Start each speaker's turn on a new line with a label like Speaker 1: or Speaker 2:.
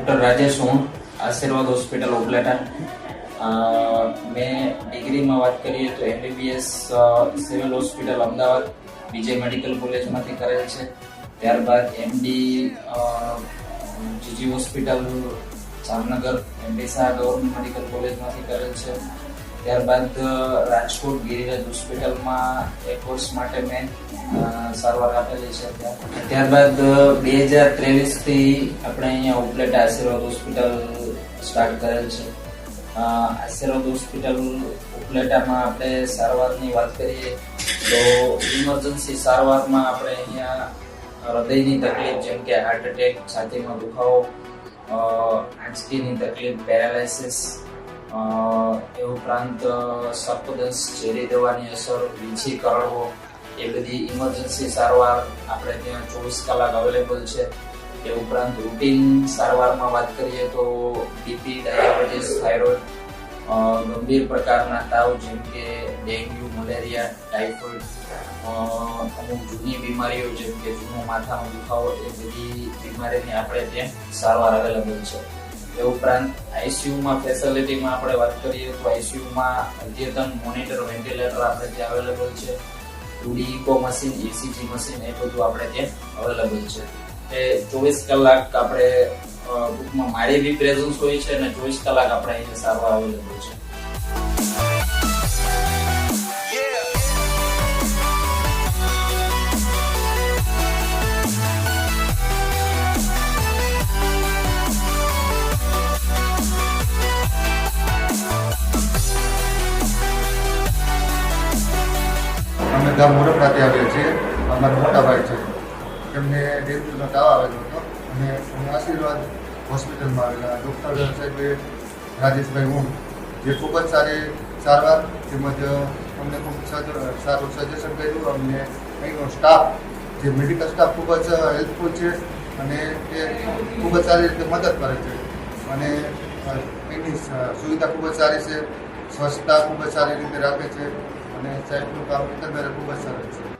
Speaker 1: Doctor Rajesh હું, આશીર્વાદ hospital Upleta. મેં ડિગ્રીમાં વાત કરીએ તો MBBS civil hospital Ahmedabad Vijay medical કોલેજમાંથી કરેલ છે. ત્યારબાદ MD GG hospital Jamnagar MD Shah government medical કોલેજમાંથી કરેલ છે. ત્યારબાદ રાજકોટ ગિરિરાજ હોસ્પિટલમાં એક વર્ષ માટે મેં સારવાર આપેલી છે. ત્યારબાદ 2023થી આપણે અહીંયા ઉપલેટા આશીર્વાદ હોસ્પિટલ સ્ટાર્ટ કરેલ છે. આશીર્વાદ હોસ્પિટલ ઉપલેટામાં આપણે સારવારની વાત કરીએ તો ઇમરજન્સી સારવારમાં આપણે અહીંયા હૃદયની તકલીફ જેમ કે હાર્ટ એટેક, છાતીમાં દુખાવો, આંચકીની તકલીફ, પેરાલાઇસિસ, એ ઉપરાંત સર્પદંશ, ઝેરી દવાની અસર, વીંછી કરડવો, એ બધી ઇમરજન્સી સારવાર આપણે ત્યાં 24 કલાક અવેલેબલ છે. એ ઉપરાંત રૂટીન સારવારમાં વાત કરીએ તો બીપી, ડાયાબિટીસ, થાઇરોઇડ, ગંભીર પ્રકારના તાવ જેમ કે ડેન્ગ્યુ, મલેરિયા, ટાઇફોઇડ, અમુક જૂની બીમારીઓ જેમ કે જૂનો માથાનો દુખાવો, એ બધી બીમારીની આપણે ત્યાં સારવાર અવેલેબલ છે. એ ઉપરાંત આઈસીયુમાં ફેસિલિટીમાં આપણે વાત કરીએ તો આઈસીયુમાં અદ્યતન મોનિટર, વેન્ટિલેટર આપણે ત્યાં અવેલેબલ છે. 2D echo machine, ECG machine, એ બધું આપણે ત્યાં અવેલેબલ છે. એ 24 કલાક આપણે ટૂંકમાં મારી બી પ્રેઝન્સ હોય છે અને 24 કલાક આપણે અહીંયા સારવાર અવેલેબલ છે.
Speaker 2: અમે ગામ મોરબ ખાતે આવીએ છીએ. અમારા મોટા ભાઈ છે, એમને ડેન્ગ્યુનો તાવ આવેલો હતો અને અમે આશીર્વાદ હોસ્પિટલમાં આવેલા. ડૉક્ટર સાહેબે રાજેશભાઈ હું જે ખૂબ જ સારી સારવાર તેમજ અમને ખૂબ સારું સજેશન કર્યું. અમને અહીંનો સ્ટાફ, જે મેડિકલ સ્ટાફ ખૂબ જ હેલ્પફુલ છે અને એ ખૂબ જ સારી રીતે મદદ કરે છે અને એની સુવિધા ખૂબ જ સારી છે. સ્વચ્છતા ખૂબ જ સારી રીતે રાખે છે અને સાહેબનું કામ એકંદરે ખૂબ જ સરસ છે.